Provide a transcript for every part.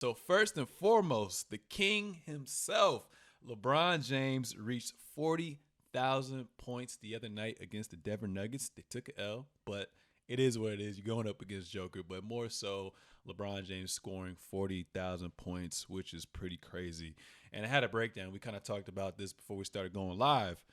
So first and foremost, the king himself, LeBron James, reached 40,000 points the other night against the Denver Nuggets. They took an L, but it is what it is. You're going up against Joker, but more so LeBron James scoring 40,000 points, which is pretty crazy. And I had a breakdown. We kind of talked about this before we started going live.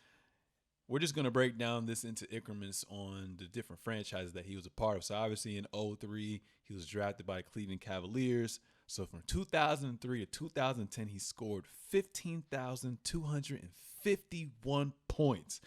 We're just going to break down this into increments on the different franchises that he was a part of. So obviously in '03, he was drafted by Cleveland Cavaliers. So from 2003 to 2010, he scored 15,251 points.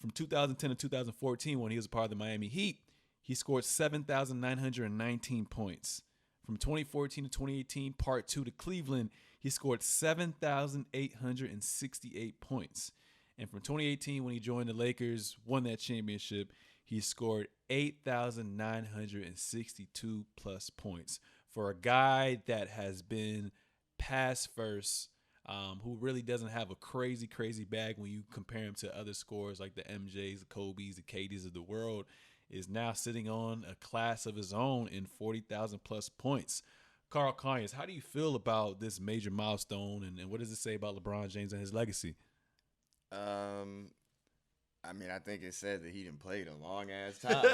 From 2010 to 2014, when he was a part of the Miami Heat, he scored 7,919 points. From 2014 to 2018, part 2 to Cleveland, he scored 7,868 points. And from 2018, when he joined the Lakers, won that championship, he scored 8,962 plus points. For a guy that has been pass first, who really doesn't have a crazy bag when you compare him to other scorers like the MJs, the Kobe's, the KD's of the world, is now sitting on a class of his own in 40,000 plus points. Carl Conyers, how do you feel about this major milestone, and what does it say about LeBron James and his legacy? I mean, I think it said that he didn't play a long ass time.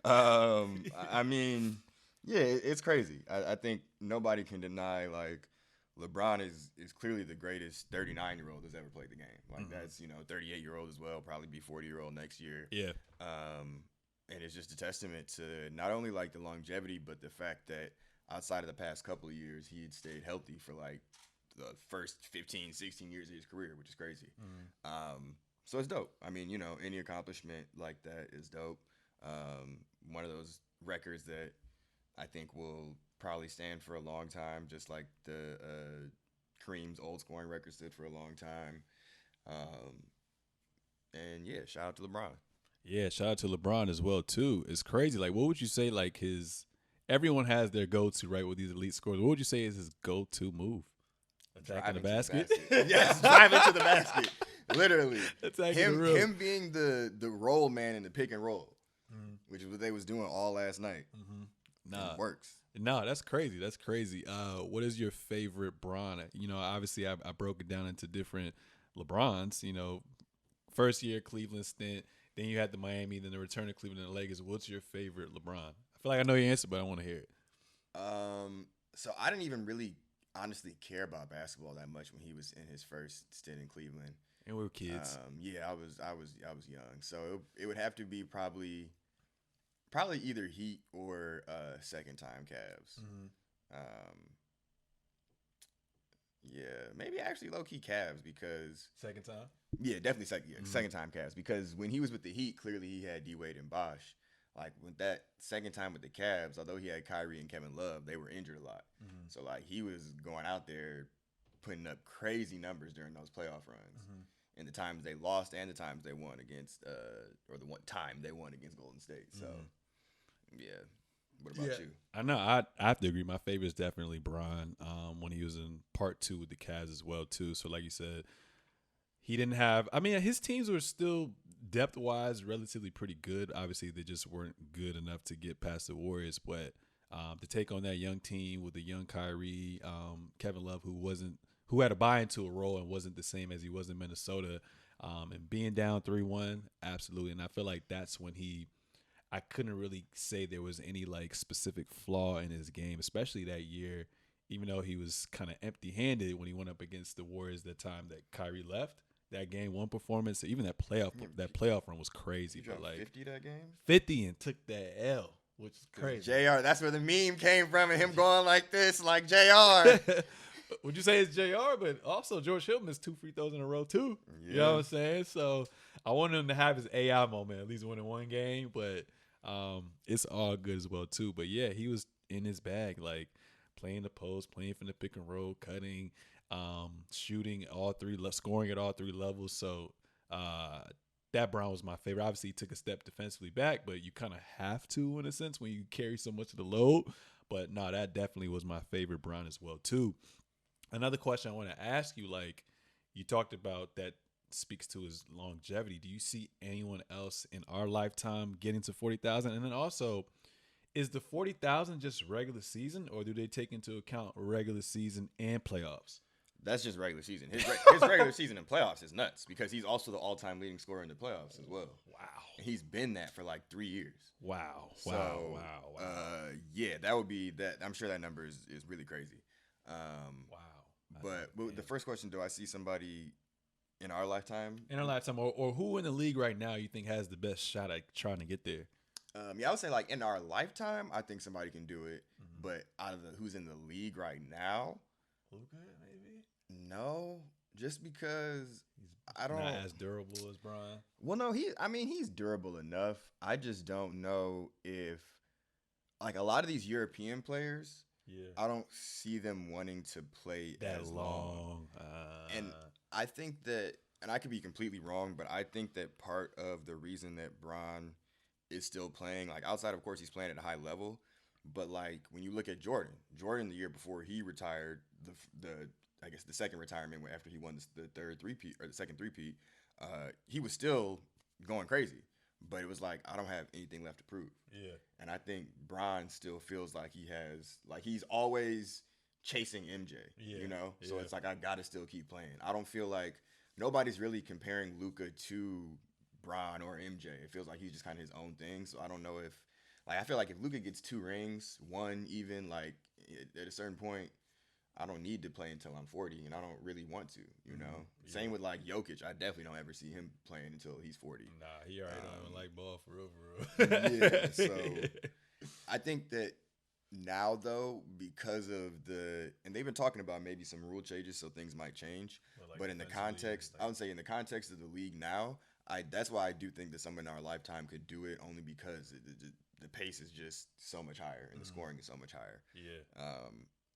I mean, yeah, it's crazy. I think nobody can deny, like, LeBron is clearly the greatest 39-year-old that's ever played the game. Like, that's, 38-year-old as well, probably be 40-year-old next year. Yeah. And it's just a testament to not only, like, the longevity, but the fact that outside of the past couple of years, he had stayed healthy for, like, the first 15, 16 years of his career, which is crazy. So it's dope. I mean, any accomplishment like that is dope. One of those records that I think will probably stand for a long time, just like the Kareem's old scoring record stood for a long time. And yeah, shout out to LeBron. Yeah, shout out to LeBron as well too. It's crazy. Like, what would you say? Like everyone has their go-to, right? With these elite scores, what would you say is his go-to move? Attacking the basket. Yes, driving to the basket. Literally. Attacking him being the roll man in the pick and roll, which is what they was doing all last night. Nah, it works. No, that's crazy. That's crazy. What is your favorite Bron? Obviously I broke it down into different LeBrons. First year Cleveland stint, then you had the Miami, then the return to Cleveland and the Lakers. What's your favorite LeBron? I feel like I know your answer, but I want to hear it. So I didn't even really honestly care about basketball that much when he was in his first stint in Cleveland. And we were kids. Yeah, I was young, so it would have to be probably either Heat or second time Cavs. Yeah, maybe actually low key Cavs because Second time. Yeah, definitely second time Cavs because when he was with the Heat, clearly he had D Wade and Bosh. Like with that second time with the Cavs, although he had Kyrie and Kevin Love, they were injured a lot. So like he was going out there putting up crazy numbers during those playoff runs. And the times they lost and the times they won against or the one time they won against Golden State. So yeah. What about you? I know I have to agree. My favorite is definitely Bron when he was in part 2 with the Cavs as well too. So like you said, he didn't have – I mean, his teams were still depth-wise relatively pretty good. Obviously, they just weren't good enough to get past the Warriors. But to take on that young team with a young Kyrie, Kevin Love, who had to buy into a role and wasn't the same as he was in Minnesota, and being down 3-1, absolutely. And I feel like that's when I couldn't really say there was any like specific flaw in his game, especially that year, even though he was kind of empty-handed when he went up against the Warriors that time that Kyrie left. That game 1 performance, even that playoff run was crazy. You dropped but like 50 that game? 50 and took that L, which is crazy. JR, that's where the meme came from, and him going like this, like JR. Would you say it's JR? But also George Hill missed 2 free throws in a row too. Yeah. You know what I'm saying? So I want him to have his AI moment, at least winning 1 game. But it's all good as well too. But yeah, he was in his bag, like playing the post, playing from the pick and roll, cutting. Shooting scoring at all 3 levels. So that Brown was my favorite. Obviously, he took a step defensively back, but you kind of have to in a sense when you carry so much of the load. But no, that definitely was my favorite Brown as well too. Another question I want to ask you, like you talked about that speaks to his longevity. Do you see anyone else in our lifetime getting to 40,000? And then also, Is the 40,000 just regular season, or do they take into account regular season and playoffs? That's just regular season. His regular season and playoffs is nuts because he's also the all-time leading scorer in the playoffs as well. Wow. And he's been that for like 3 years. Wow. So, Wow. yeah, that would be that. I'm sure that number is really crazy. Wow. But the first question, do I see somebody in our lifetime? In our lifetime, or who in the league right now you think has the best shot at trying to get there? Yeah, I would say like in our lifetime, I think somebody can do it. Mm-hmm. But out of who's in the league right now, Luka maybe. No, just because I don't. Not as durable as Bron. Well, no, he's durable enough. I just don't know if, like a lot of these European players, I don't see them wanting to play that as long. And I think that, and I could be completely wrong, but I think that part of the reason that Bron is still playing, like outside, of course, he's playing at a high level, but like when you look at Jordan the year before he retired, I guess the second retirement after he won the third three-peat or the second three-peat, he was still going crazy, but it was like, I don't have anything left to prove. Yeah. And I think Bron still feels like he's always chasing MJ, you know? So it's like, I got to still keep playing. I don't feel like nobody's really comparing Luka to Bron or MJ. It feels like he's just kind of his own thing. So I don't know if, like, I feel like if Luka gets 2 rings, 1 even, like, at a certain point, I don't need to play until I'm 40, and I don't really want to, you know? Yeah. Same with, like, Jokic. I definitely don't ever see him playing until he's 40. Nah, he already don't even like ball for real. Yeah, so I think that now, though, because of and they've been talking about maybe some rule changes, so things might change. But in the context, I would say in the context of the league now, that's why I do think that someone in our lifetime could do it, only because the pace is just so much higher and the scoring is so much higher. Yeah.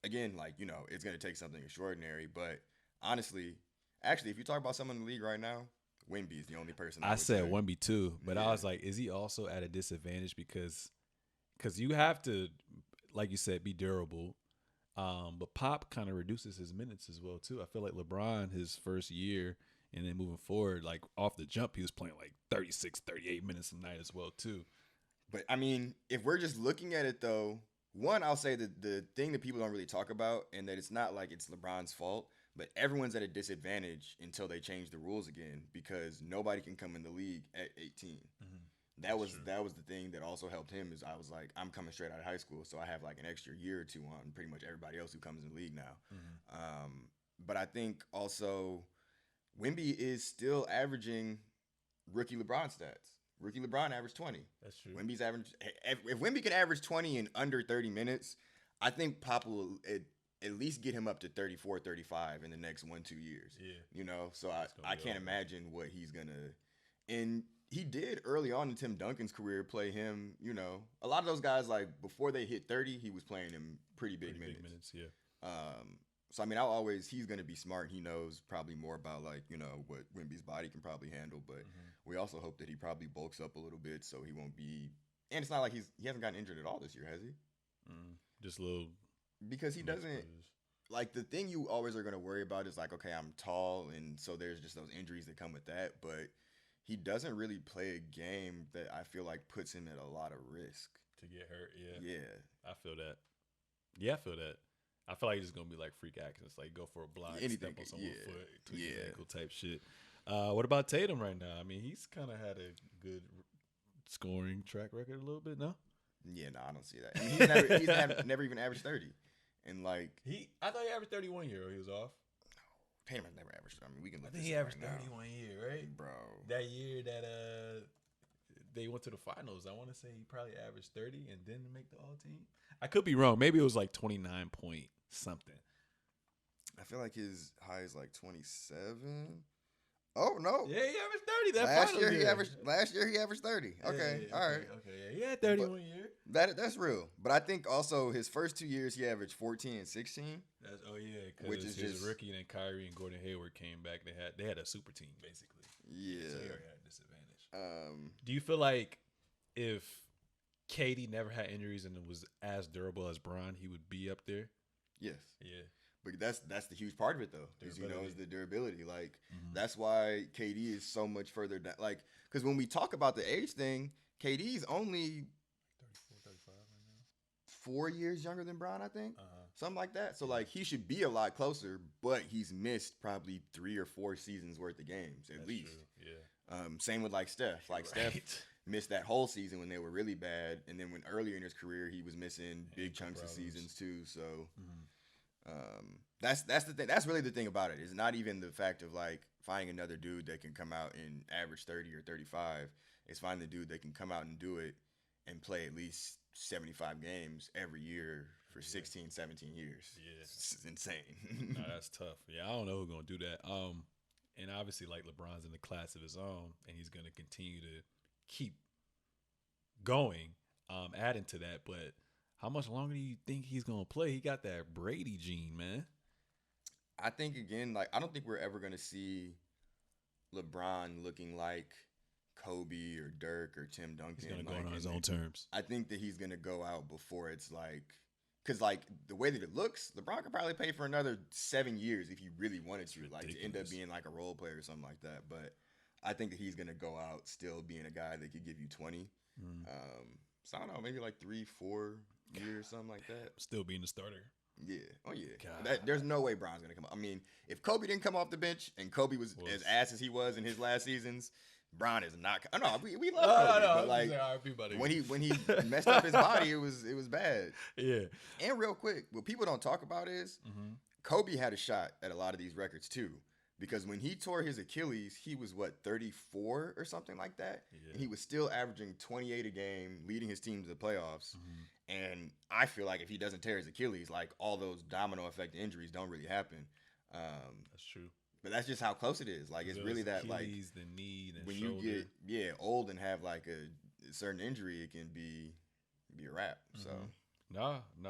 Again, like, you know, it's going to take something extraordinary. But honestly, actually, if you talk about someone in the league right now, Wemby is the only person. I said Wemby too, but I was like, is he also at a disadvantage because you have to, like you said, be durable. But Pop kind of reduces his minutes as well too. I feel like LeBron, his first year and then moving forward, like off the jump, he was playing like 36, 38 minutes a night as well too. But I mean, if we're just looking at it though, one, I'll say that the thing that people don't really talk about, and that it's not like it's LeBron's fault, but everyone's at a disadvantage until they change the rules again, because nobody can come in the league at 18. Mm-hmm. That was the thing that also helped him, is I was like, I'm coming straight out of high school, so I have like an extra year or 2 on pretty much everybody else who comes in the league now. Mm-hmm. But I think also Wemby is still averaging rookie LeBron stats. Rookie LeBron averaged 20. That's true. Wemby's average. If Wemby can average 20 in under 30 minutes, I think Pop will at least get him up to 34, 35 in the next 1-2 years. Yeah. You know, so I can't imagine what he's going to. And he did early on in Tim Duncan's career play him, you know. A lot of those guys, like, before they hit 30, he was playing him pretty big minutes. Yeah. So, I mean, he's going to be smart. He knows probably more about, like, you know, what Wemby's body can probably handle. But we also hope that he probably bulks up a little bit so he won't be. And it's not like he hasn't gotten injured at all this year, has he? Just a little. Because he doesn't. Like, the thing you always are going to worry about is, like, okay, I'm tall, and so there's just those injuries that come with that. But he doesn't really play a game that I feel like puts him at a lot of risk. To get hurt, yeah. Yeah. I feel that. Yeah, I feel that. I feel like it's just going to be like freak accidents, like go for a block, step on someone's foot, tweak an ankle type shit. What about Tatum right now? I mean, he's kind of had a good scoring track record a little bit, no? Yeah, no, I don't see that. I mean, he's never even averaged 30. And like I thought he averaged 31 year. He was off. No, Tatum has never averaged. I mean, we can look. I think he averaged 31 year, right, bro? That year that they went to the finals, I want to say he probably averaged 30 and didn't make the all team. I could be wrong. Maybe it was like 29 point something. I feel like his high is like 27. Oh no! Yeah, he averaged 30. Last year he averaged 30. Okay, all right. Okay, yeah, he had 31 year. That's real. But I think also his first 2 years he averaged 14 and 16. Which is his rookie, and then Kyrie and Gordon Hayward came back. They had a super team basically. Yeah, so he already had a disadvantage. Do you feel like if KD never had injuries and was as durable as Bron, he would be up there? Yes. Yeah. But that's the huge part of it, though, is, you know, is the durability. Like, that's why KD is so much further down. Like, because when we talk about the age thing, KD's only 34, 35 right 4 years younger than Bron, I think. Something like that. So, like, he should be a lot closer, but he's missed probably 3 or 4 seasons worth of games, at least. True. Yeah. Same with, like, Steph. Like, Steph missed that whole season when they were really bad. And then when earlier in his career, he was missing big chunks of seasons, too. So, that's the thing. That's really the thing about it. It's not even the fact of, like, finding another dude that can come out and average 30 or 35. It's finding the dude that can come out and do it and play at least 75 games every year for 16, 17 years. Yeah. It's insane. No, that's tough. Yeah, I don't know who's going to do that. And obviously, like, LeBron's in the class of his own, and he's going to continue to keep going, adding to that. But how much longer do you think he's going to play? He got that Brady gene, man. I think, again, like, I don't think we're ever going to see LeBron looking like Kobe or Dirk or Tim Duncan. He's going to go on his own terms. I think that he's going to go out before it's like, because, like, the way that it looks, LeBron could probably play for another 7 years if he really wanted to, like, to end up being like a role player or something like that. But I think that he's going to go out still being a guy that could give you 20. So I don't know, maybe like 3-4 years, something like that. Still being the starter. Yeah. Oh, yeah. There's no way Bron's going to come up. I mean, if Kobe didn't come off the bench and Kobe was as ass as he was in his last seasons, Bron is not. Oh, no, we love Kobe, but like when he messed up his body, it was bad. Yeah. And real quick, what people don't talk about is Kobe had a shot at a lot of these records too, because when he tore his Achilles, he was 34 or something like that, and he was still averaging 28 a game, leading his team to the playoffs. And I feel like if he doesn't tear his Achilles, like all those domino effect injuries don't really happen. That's true. But that's just how close it is. Like, it's really that, Achilles, like, the knee, the when shoulder. you get old and have like a certain injury, it can be a wrap. So no.